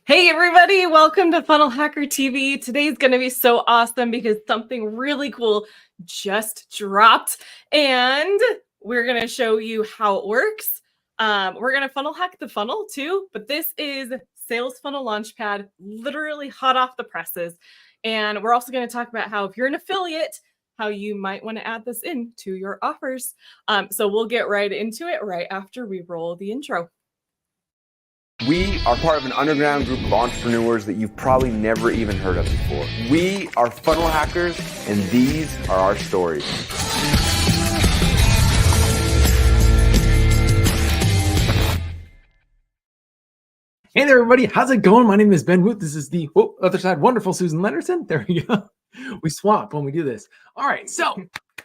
Hey everybody, welcome to Funnel Hacker TV. Today's going to be so awesome because something really cool just dropped and we're going to show you how it works. We're going to funnel hack the funnel too, but this is Sales Funnel Launchpad, literally hot off the presses. And we're also going to talk about how if you're an affiliate, how you might want to add this in to your offers. So we'll get right into it right after we roll the intro. We are part of an underground group of entrepreneurs that you've probably never even heard of before. We are funnel hackers, and these are our stories. Hey there, everybody. How's it going? My name is Ben Woot. This is the other side, wonderful Susan Lennerson. There we go. We swap when we do this. All right. So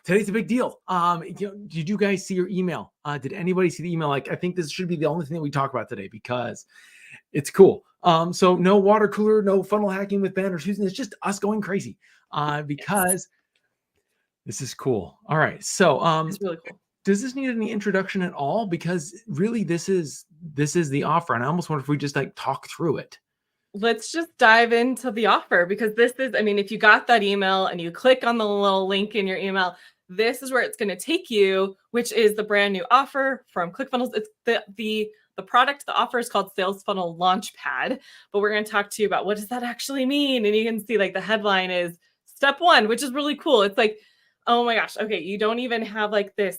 today's a big deal. Did you guys see your email? Did anybody see the email? I think this should be the only thing that we talk about today because it's cool. So no water cooler, no funnel hacking with Ben or Susan. It's just us going crazy because this is cool. All right. So It's really cool. does this need any introduction at all? Because really this is the offer. And I almost wonder if we just talk through it. Let's just dive into the offer because this is, if you got that email and you click on the little link in your email, this is where it's going to take you, which is the brand new offer from ClickFunnels. It's the product, the offer is called Sales Funnel Launchpad, but we're going to talk to you about what does that actually mean? And you can see the headline is step 1, which is really cool. It's oh my gosh. Okay. You don't even have this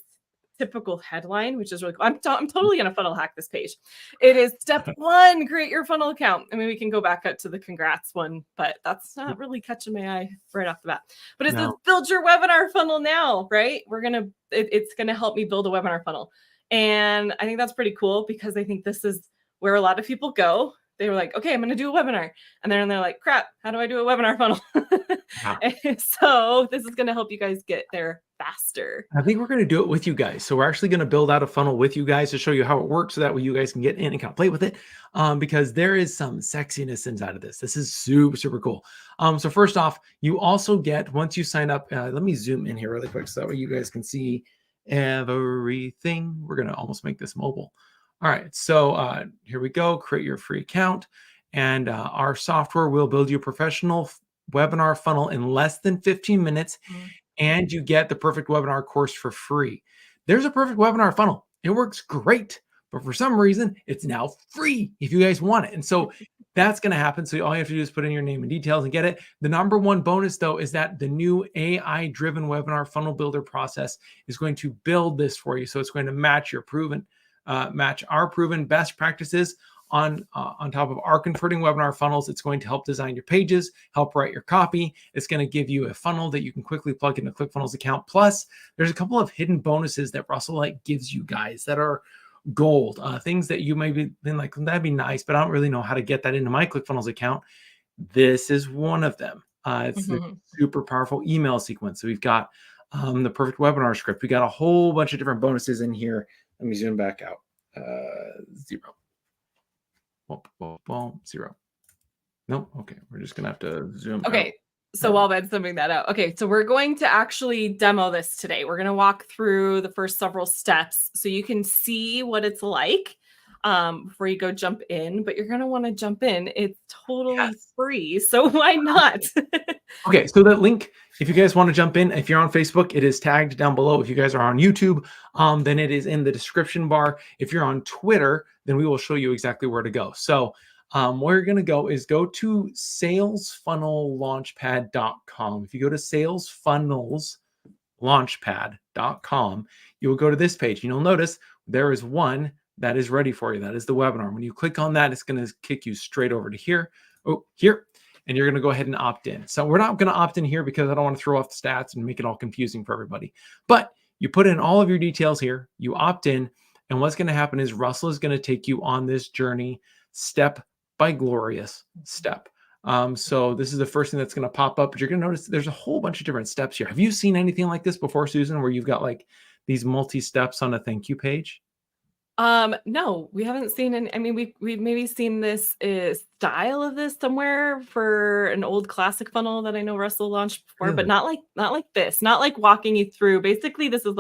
typical headline, which is really cool. I'm totally going to funnel hack this page. It is step 1, create your funnel account. We can go back up to the congrats one, but that's not really catching my eye right off the bat. But it says build your webinar funnel now, right? It's going to help me build a webinar funnel. And I think that's pretty cool because I think this is where a lot of people go. They were like, okay, I'm going to do a webinar. And then they're like, crap, how do I do a webinar funnel? So this is going to help you guys get there faster. I think we're going to do it with you guys. So we're actually going to build out a funnel with you guys to show you how it works so that way you guys can get in and kind of play with it because there is some sexiness inside of this. This is super, super cool. So first off, you also get, once you sign up, let me zoom in here really quick so that way you guys can see everything. We're going to almost make this mobile. All right, so here we go. Create your free account, and our software will build you a professional webinar funnel in less than 15 minutes, and you get the perfect webinar course for free. There's a perfect webinar funnel. It works great, but for some reason, it's now free if you guys want it. And so that's going to happen. So all you have to do is put in your name and details and get it. The number one bonus, though, is that the new AI-driven webinar funnel builder process is going to build this for you. So it's going to match your match our proven best practices on top of our converting webinar funnels. It's going to help design your pages, help write your copy. It's going to give you a funnel that you can quickly plug into ClickFunnels account. Plus, there's a couple of hidden bonuses that Russell gives you guys that are gold, things that you may be been like, that'd be nice, but I don't really know how to get that into my ClickFunnels account. This is one of them. It's the super powerful email sequence. So we've got the perfect webinar script. We got a whole bunch of different bonuses in here. Let me zoom back out. 0. Well, 0. Nope. Okay. We're just going to have to zoom. Okay. Out. So while Ben's zooming that out. Okay. So we're going to actually demo this today. We're going to walk through the first several steps so you can see what it's like before you go jump in, but you're going to want to jump in. It's totally free. So why not? Okay. So that link, if you guys want to jump in, if you're on Facebook, it is tagged down below. If you guys are on YouTube, then it is in the description bar. If you're on Twitter, then we will show you exactly where to go. So where you're going to go is go to salesfunnelaunchpad.com. If you go to salesfunnelslaunchpad.com, you will go to this page. You'll notice there is one that is ready for you. That is the webinar. When you click on that, it's going to kick you straight over to here. Here. And you're going to go ahead and opt in. So we're not going to opt in here because I don't want to throw off the stats and make it all confusing for everybody. But you put in all of your details here, you opt in, and what's going to happen is Russell is going to take you on this journey step by glorious step. So this is the first thing that's going to pop up, but you're going to notice there's a whole bunch of different steps here. Have you seen anything like this before, Susan, where you've got these multi-steps on a thank you page? No, we haven't seen any. We've maybe seen this style of this somewhere for an old classic funnel that I know Russell launched before, but not like this, not like walking you through. Basically, this is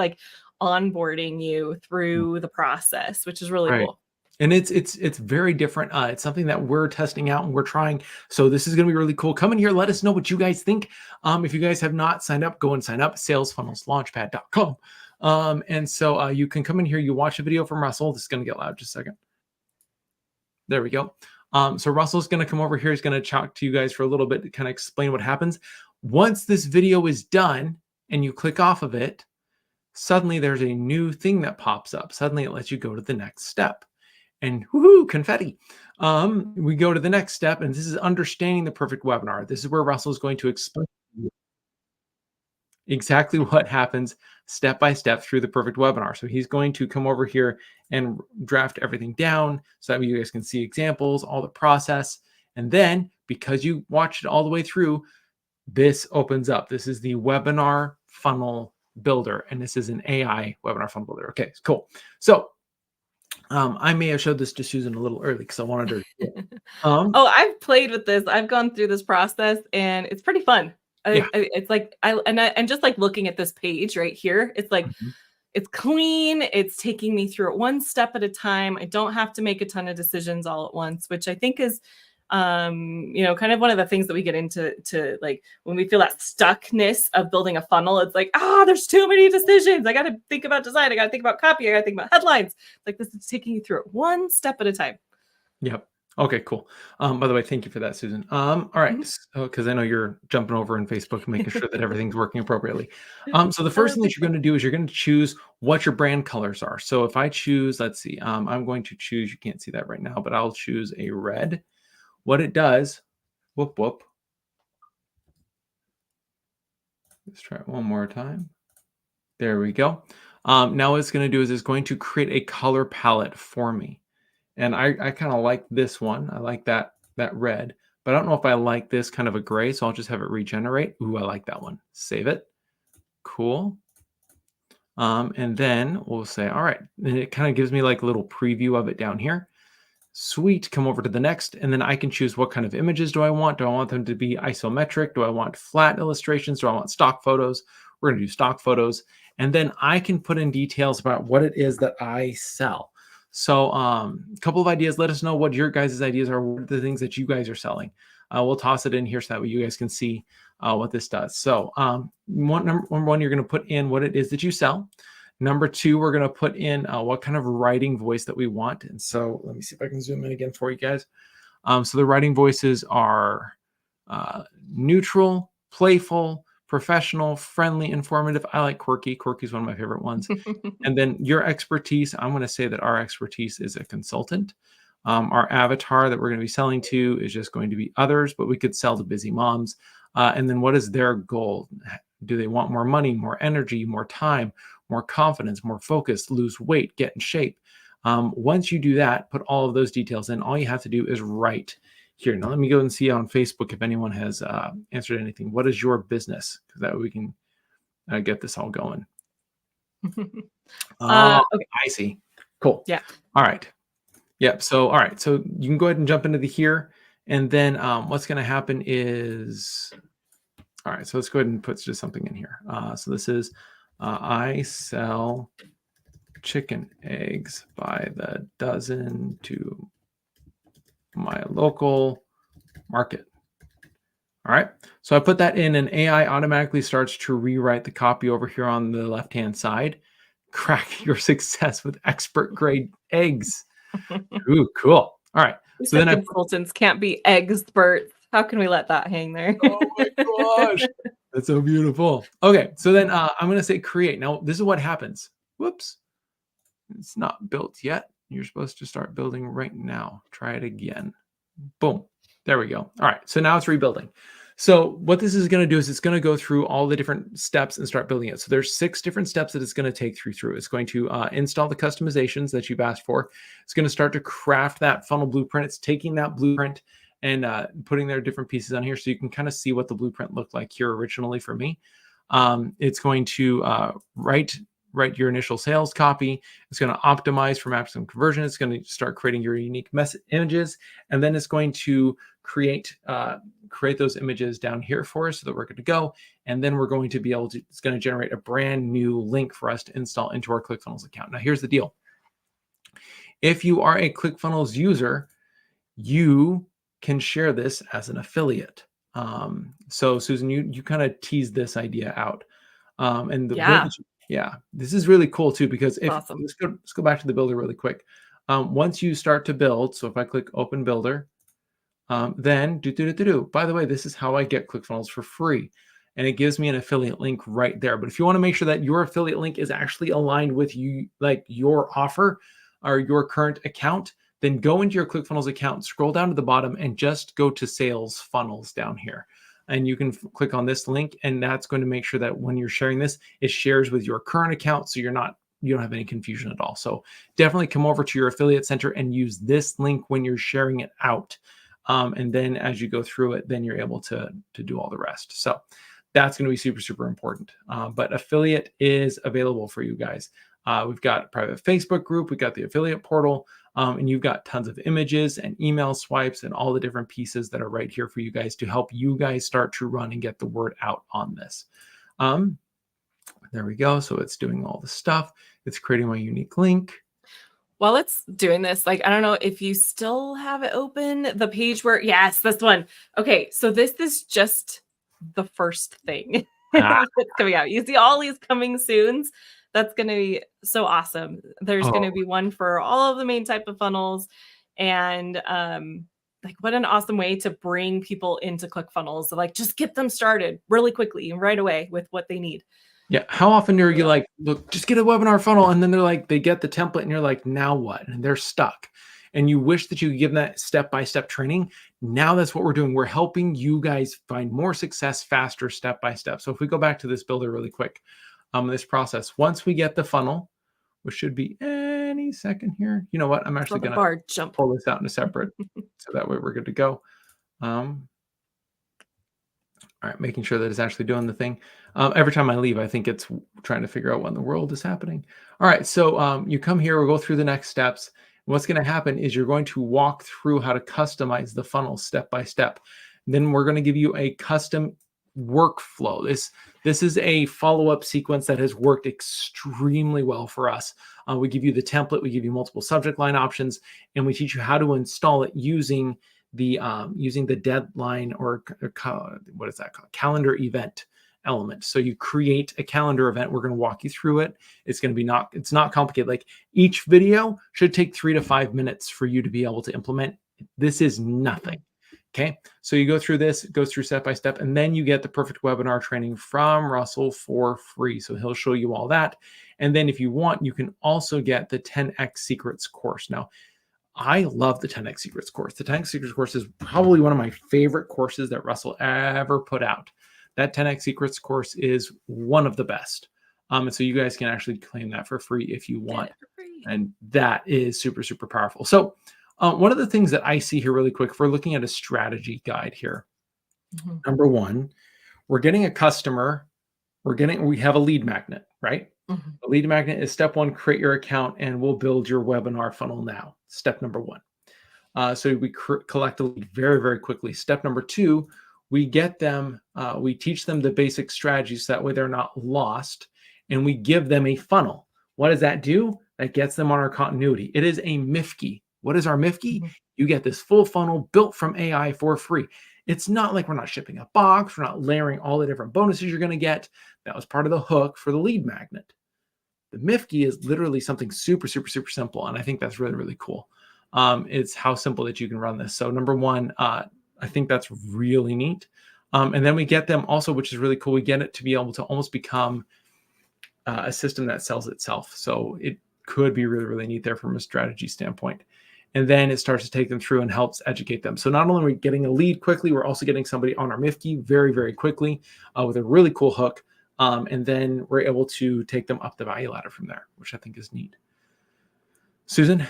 onboarding you through the process, which is really cool. And it's very different. It's something that we're testing out and we're trying. So this is going to be really cool. Come in here, let us know what you guys think. If you guys have not signed up, go and sign up. salesfunnelslaunchpad.com. And so you can come in here. You watch a video from Russell. This is going to get loud. Just a second. There we go. So Russell's going to come over here. He's going to talk to you guys for a little bit to kind of explain what happens. Once this video is done and you click off of it, suddenly there's a new thing that pops up. Suddenly it lets you go to the next step. And woohoo, confetti. We go to the next step, and this is understanding the perfect webinar. This is where Russell is going to explain exactly what happens step by step through the perfect webinar. So he's going to come over here and draft everything down so that you guys can see examples, all the process. And then because you watched it all the way through, this opens up. This is the webinar funnel builder, and this is an AI webinar funnel builder. Okay, cool. So I may have showed this to Susan a little early because I wanted her. Oh, I've played with this. I've gone through this process, and it's pretty fun. It's like and just like looking at this page right here, it's like it's clean. It's taking me through it one step at a time. I don't have to make a ton of decisions all at once, which I think is kind of one of the things that we get into like when we feel that stuckness of building a funnel. It's like, there's too many decisions. I got to think about design. I got to think about copy. I got to think about headlines. Like, this is taking you through it one step at a time. Yep. Okay, cool. By the way, thank you for that, Susan. All right. So, because I know you're jumping over in Facebook and making sure that everything's working appropriately. So the first thing that you're going to do is you're going to choose what your brand colors are. So if I choose, let's see, I'm going to choose, you can't see that right now, but I'll choose a red. What it does, whoop. Let's try it one more time. There we go. Now what it's going to do is it's going to create a color palette for me. And I kind of like this one. I like that red, but I don't know if I like this kind of a gray, so I'll just have it regenerate. Ooh, I like that one. Save it. Cool. And then we'll say, all right. And it kind of gives me like a little preview of it down here. Sweet. Come over to the next, and then I can choose what kind of images do I want. Do I want them to be isometric? Do I want flat illustrations? Do I want stock photos? We're going to do stock photos. And then I can put in details about what it is that I sell. So a couple of ideas. Let us know what your guys' ideas are, what are the things that you guys are selling. We'll toss it in here so that way you guys can see what this does. So number one, you're going to put in what it is that you sell. Number two, we're going to put in what kind of writing voice that we want. And so let me see if I can zoom in again for you guys. So the writing voices are neutral, playful, professional, friendly, informative. I like quirky. Quirky is one of my favorite ones. And then your expertise, I'm going to say that our expertise is a consultant. Our avatar that we're going to be selling to is just going to be others, but we could sell to busy moms. And then what is their goal? Do they want more money, more energy, more time, more confidence, more focus, lose weight, get in shape? Once you do that, put all of those details in. All you have to do is write here. Now, let me go and see on Facebook if anyone has answered anything. What is your business? Because that way we can get this all going. Okay. I see. Cool. Yeah. All right. Yep. So, all right. So you can go ahead and jump into the here. And then what's going to happen is, all right. So let's go ahead and put just something in here. So this is, I sell chicken eggs by the dozen to my local market. All right. So I put that in, and AI automatically starts to rewrite the copy over here on the left-hand side. Crack your success with expert grade eggs. Ooh, cool. All right. So then consultants can't be experts. How can we let that hang there? Oh my gosh. That's so beautiful. Okay. So then I'm going to say create. Now, this is what happens. Whoops. It's not built yet. You're supposed to start building right now. Try it again. Boom. There we go. All right. So now it's rebuilding. So what this is going to do is it's going to go through all the different steps and start building it. So there's 6 different steps that it's going to take through. It's going to install the customizations that you've asked for. It's going to start to craft that funnel blueprint. It's taking that blueprint and putting their different pieces on here so you can kind of see what the blueprint looked like here originally for me. It's going to write your initial sales copy. It's going to optimize for maximum conversion. It's going to start creating your unique images, and then it's going to create those images down here for us so that we're good to go. And then we're going to be able to, it's going to generate a brand new link for us to install into our ClickFunnels account. Now, here's the deal. If you are a ClickFunnels user, you can share this as an affiliate. So Susan, you kind of teased this idea out. And the way Yeah, that yeah, this is really cool too, because if awesome. let's go back to the builder really quick. Once you start to build, so if I click open builder, then by the way, this is how I get ClickFunnels for free. And it gives me an affiliate link right there. But if you want to make sure that your affiliate link is actually aligned with you, like your offer or your current account, then go into your ClickFunnels account, scroll down to the bottom, and just go to sales funnels down here. And you can click on this link, and that's going to make sure that when you're sharing this, it shares with your current account, so you don't have any confusion at all. So definitely come over to your affiliate center and use this link when you're sharing it out. And then as you go through it, then you're able to do all the rest. So that's going to be super, super important. But affiliate is available for you guys. We've got a private Facebook group. We've got the affiliate portal. And you've got tons of images and email swipes and all the different pieces that are right here for you guys to help you guys start to run and get the word out on this. There we go. So it's doing all the stuff. It's creating my unique link. While it's doing this, like, I don't know if you still have it open, the page where, yes, this one. Okay, so this is just the first thing Ah. that's coming out. You see all these coming soons. That's going to be so awesome. There's going to be one for all of the main type of funnels. And like, what an awesome way to bring people into ClickFunnels. Like, just get them started really quickly and right away with what they need. Yeah. How often are you like, look, just get a webinar funnel, and then they're like, they get the template and you're like, now what? And they're stuck. And you wish that you could give them that step-by-step training. Now that's what we're doing. We're helping you guys find more success faster, step-by-step. So if we go back to this builder really quick, this process, once we get the funnel, which should be any second here. You know what? I'm actually going to pull this out in a separate, so that way we're good to go. All right, making sure that it's actually doing the thing. Every time I leave, I think it's trying to figure out what in the world is happening. All right, so you come here, we'll go through the next steps. What's going to happen is you're going to walk through how to customize the funnel step by step. Then we're going to give you a custom workflow. This is a follow-up sequence that has worked extremely well for us. We give you the template, we give you multiple subject line options, and we teach you how to install it using the deadline or what is that called? Calendar event element. So you create a calendar event. We're going to walk you through it. It's going to be it's not complicated. Like, each video should take 3 to 5 minutes for you to be able to implement. This is nothing. Okay. So you go through this, it goes through step by step, and then you get the perfect webinar training from Russell for free. So he'll show you all that. And then if you want, you can also get the 10X Secrets course. Now, I love the 10X Secrets course. The 10X Secrets course is probably one of my favorite courses that Russell ever put out. That 10X Secrets course is one of the best. And so you guys can actually claim that for free if you want. And that is super, super powerful. So one of the things that I see here really quick, if we're looking at a strategy guide here, number one, we're getting a customer. We have a lead magnet, right? The lead magnet is step one, create your account, and we'll build your webinar funnel now. Step number one. So we collect a lead very, very quickly. Step number two, we get them, we teach them the basic strategies so that way they're not lost, and we give them a funnel. What does that do? That gets them on our continuity. It is a MIFKI. What is our MIFKI? You get this full funnel built from AI for free. It's not like we're not shipping a box. We're not layering all the different bonuses you're going to get. That was part of the hook for the lead magnet. The MIFKI is literally something super, super, super simple. And I think that's really, really cool. It's how simple that you can run this. So number one, I think that's really neat. And then we get them also, which is really cool. We get it to be able to almost become a system that sells itself. So it could be really, really neat there from a strategy standpoint. And then it starts to take them through and helps educate them. So not only are we getting a lead quickly, we're also getting somebody on our MIFKI very, very quickly with a really cool hook. And then we're able to take them up the value ladder from there, which I think is neat. Susan?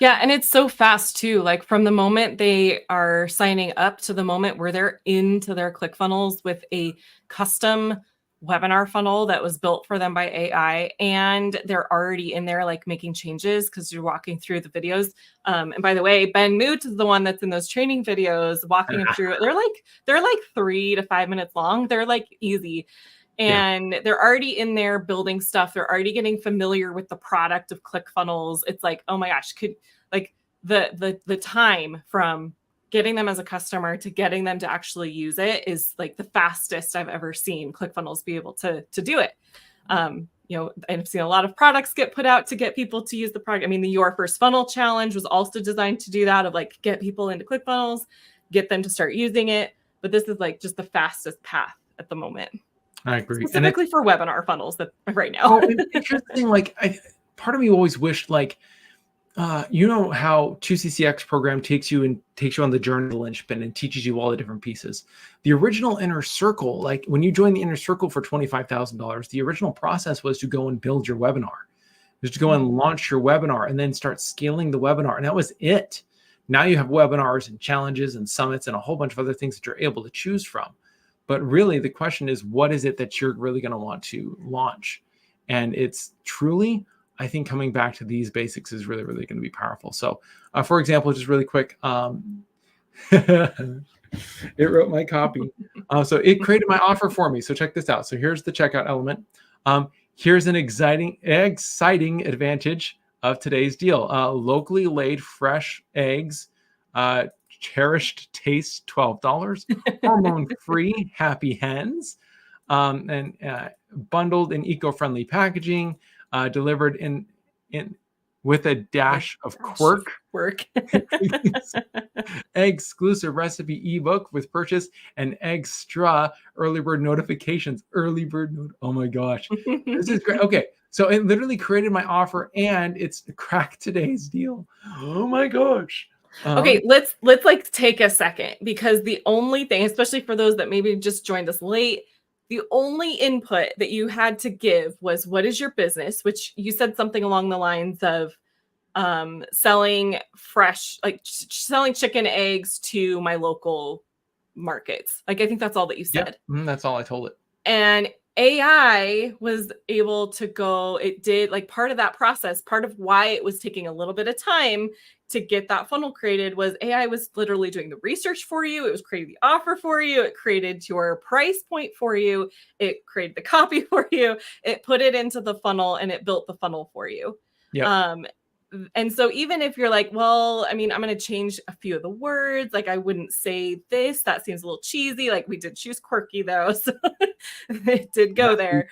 Yeah, and it's so fast too. Like, from the moment they are signing up to the moment where they're into their ClickFunnels with a custom webinar funnel that was built for them by AI, and they're already in there like making changes because you're walking through the videos. And by the way, Ben Moot is the one that's in those training videos walking them through it. They're like 3 to 5 minutes long. They're like easy. and they're already in there building stuff. They're already getting familiar with the product of ClickFunnels. It's like, oh my gosh, could like the time from getting them as a customer to getting them to actually use it is like the fastest I've ever seen ClickFunnels be able to do it. You know, I've seen a lot of products get put out to get people to use the product. I mean, the Your First Funnel Challenge was also designed to do that, of like get people into ClickFunnels, get them to start using it. But this is like just the fastest path at the moment. I agree. Specifically for webinar funnels that right now. Interesting. Like, part of me always wished, like, you know how 2CCX program takes you on the journey of the linchpin and teaches you all the different pieces. The original Inner Circle, like when you join the Inner Circle for $25,000, the original process was to go and build your webinar. It was to go and launch your webinar and then start scaling the webinar. And that was it. Now you have webinars and challenges and summits and a whole bunch of other things that you're able to choose from. But really the question is, what is it that you're really going to want to launch? And it's truly, I think, coming back to these basics is really, really going to be powerful. So, for example, just really quick, it wrote my copy. So it created my offer for me. So check this out. So here's the checkout element. Here's an exciting advantage of today's deal. Locally laid fresh eggs, cherished taste, $12. Hormone-free happy hens, and bundled in eco-friendly packaging. Delivered in with a dash of quirk. Exclusive recipe ebook with purchase and extra early bird notifications. Oh my gosh, this is great. Okay, so it literally created my offer, and it's cracked today's deal. Oh my gosh. Okay, let's like take a second, because the only thing, especially for those that maybe just joined us late, the only input that you had to give was, what is your business? Which you said something along the lines of selling fresh, like selling chicken eggs to my local markets. Like, I think that's all that you said. Yep. That's all I told it. And AI was able to go, it did like part of that process, part of why it was taking a little bit of time to get that funnel created was AI was literally doing the research for you. It was creating the offer for you. It created your price point for you. It created the copy for you. It put it into the funnel and it built the funnel for you. Yep. And so even if you're like, well, I mean, I'm going to change a few of the words. Like, I wouldn't say this. That seems a little cheesy. Like, we did choose quirky though. So it did go there.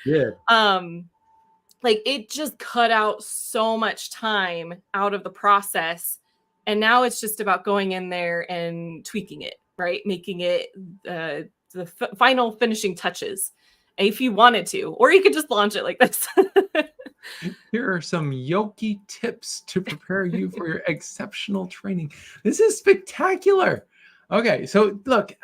Like, it just cut out so much time out of the process. And now it's just about going in there and tweaking it, right? Making it the final finishing touches if you wanted to, or you could just launch it like this. Here are some Yoki tips to prepare you for your exceptional training. This is spectacular. Okay, so look,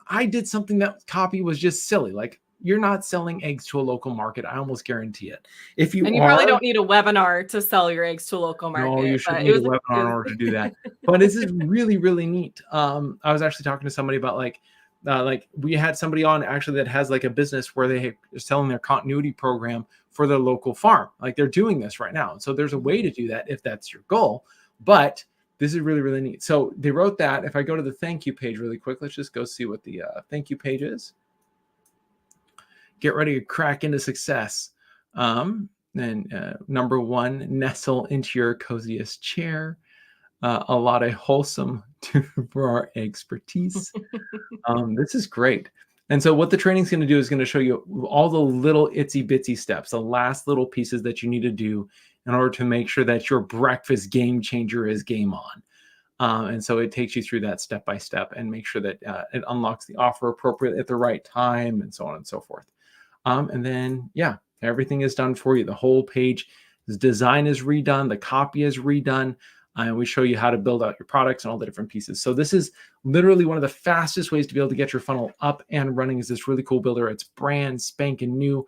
I did something that copy was just silly. Like, you're not selling eggs to a local market. I almost guarantee it. If you probably don't need a webinar to sell your eggs to a local market. No, you shouldn't need a webinar in order to do that. But this is really, really neat. I was actually talking to somebody about like we had somebody on actually that has like a business where they are selling their continuity program for their local farm. Like, they're doing this right now. So there's a way to do that if that's your goal. But this is really, really neat. So they wrote that. If I go to the thank you page really quick, let's just go see what the thank you page is. Get ready to crack into success. Number one, nestle into your coziest chair. A lot of wholesome for our expertise. This is great. And so what the training is going to do is going to show you all the little itsy bitsy steps, the last little pieces that you need to do in order to make sure that your breakfast game changer is game on. And so it takes you through that step by step and make sure that it unlocks the offer appropriately at the right time and so on and so forth. And then, yeah, everything is done for you. The whole page, the design is redone. The copy is redone. And we show you how to build out your products and all the different pieces. So this is literally one of the fastest ways to be able to get your funnel up and running, is this really cool builder. It's brand spanking new.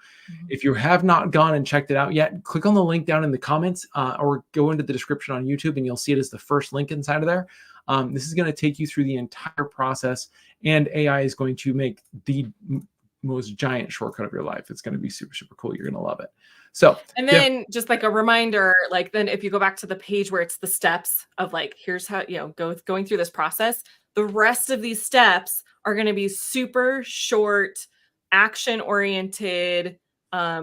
If you have not gone and checked it out yet, click on the link down in the comments or go into the description on YouTube and you'll see it as the first link inside of there. This is going to take you through the entire process, and AI is going to make the most giant shortcut of your life. It's going to be super, super cool. You're going to love it. So, and then just like a reminder, like then if you go back to the page where it's the steps of like, here's how, going through this process, the rest of these steps are going to be super short, action-oriented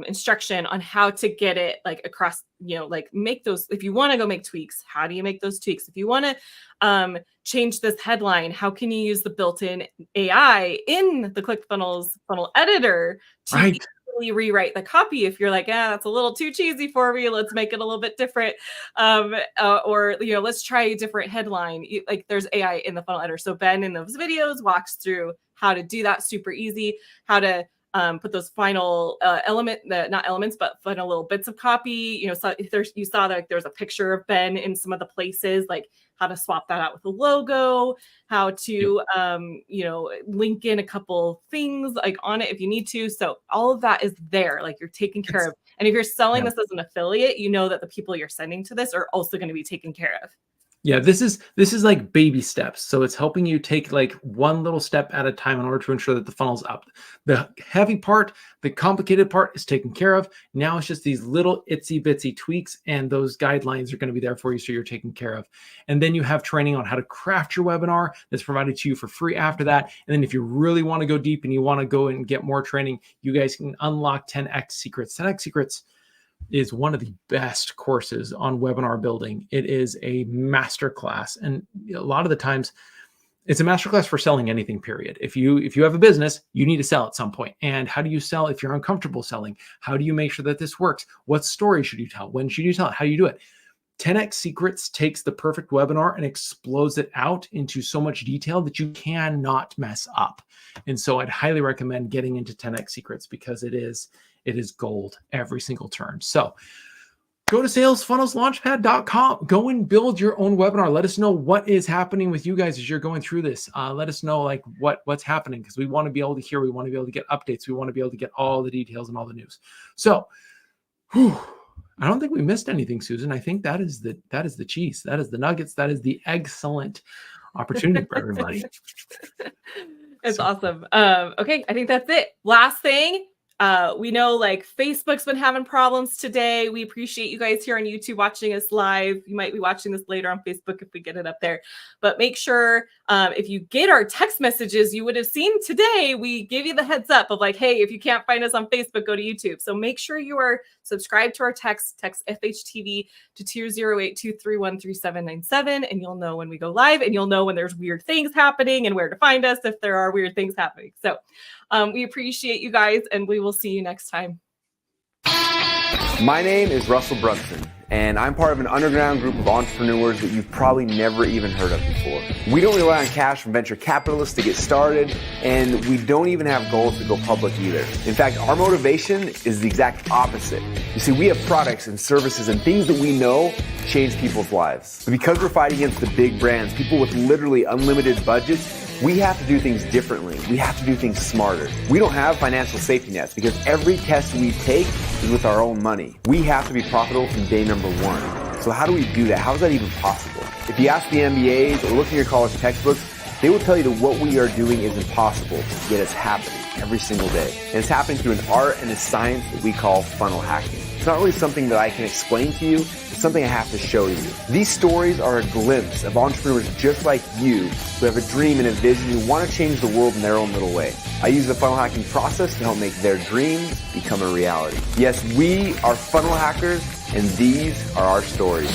instruction on how to get it like across, like make those, if you want to go make tweaks, how do you make those tweaks? If you want to change this headline, how can you use the built-in AI in the ClickFunnels funnel editor to easily rewrite the copy? If you're like, that's a little too cheesy for me, let's make it a little bit different. Or let's try a different headline. Like there's AI in the funnel editor. So Ben in those videos walks through how to do that super easy, how to put those final not elements, but final little bits of copy. So if you saw that there's a picture of Ben in some of the places, like how to swap that out with a logo, how to, link in a couple things like on it if you need to. So all of that is there, like you're taken care of. And if you're selling this as an affiliate, you know that the people you're sending to this are also going to be taken care of. Yeah, this is like baby steps. So it's helping you take like one little step at a time in order to ensure that the funnel's up. The heavy part, the complicated part is taken care of. Now it's just these little itsy bitsy tweaks, and those guidelines are going to be there for you, so you're taken care of. And then you have training on how to craft your webinar that's provided to you for free after that. And then if you really want to go deep and you want to go and get more training, you guys can unlock 10x Secrets. 10x Secrets is one of the best courses on webinar building. It is a masterclass, and a lot of the times it's a masterclass for selling anything, period. If you have a business, you need to sell at some point. And how do you sell if you're uncomfortable selling? How do you make sure that this works? What story should you tell? When should you tell it? How do you do it? 10x Secrets takes the perfect webinar and explodes it out into so much detail that you cannot mess up. And so I'd highly recommend getting into 10x Secrets, because it is gold every single turn. So go to salesfunnelslaunchpad.com. Go and build your own webinar. Let us know what is happening with you guys as you're going through this. Let us know like what's happening, because we want to be able to hear. We want to be able to get updates. We want to be able to get all the details and all the news. So I don't think we missed anything, Susan. I think that is the cheese. That is the nuggets. That is the excellent opportunity for everybody. It's awesome. Okay, I think that's it. Last thing. We know like Facebook's been having problems today. We appreciate you guys here on YouTube watching us live. You might be watching this later on Facebook if we get it up there. But make sure if you get our text messages, you would have seen today, we give you the heads up of like, hey, if you can't find us on Facebook, go to YouTube. So make sure you are subscribed to our text FHTV to 208-231-3797, and you'll know when we go live, and you'll know when there's weird things happening and where to find us if there are weird things happening. So we appreciate you guys, and we will see you next time. My name is Russell Brunson, and I'm part of an underground group of entrepreneurs that you've probably never even heard of before. We don't rely on cash from venture capitalists to get started, and we don't even have goals to go public either. In fact, our motivation is the exact opposite. You see, we have products and services and things that we know change people's lives. But because we're fighting against the big brands, people with literally unlimited budgets, we have to do things differently. We have to do things smarter. We don't have financial safety nets because every test we take is with our own money. We have to be profitable from day number one. So how do we do that? How is that even possible? If you ask the MBAs or look in your college textbooks, they will tell you that what we are doing is impossible, yet it's happening every single day. And it's happening through an art and a science that we call funnel hacking. It's not really something that I can explain to you. It's something I have to show you. These stories are a glimpse of entrepreneurs just like you who have a dream and a vision, who want to change the world in their own little way. I use the funnel hacking process to help make their dreams become a reality. Yes, we are funnel hackers, and these are our stories.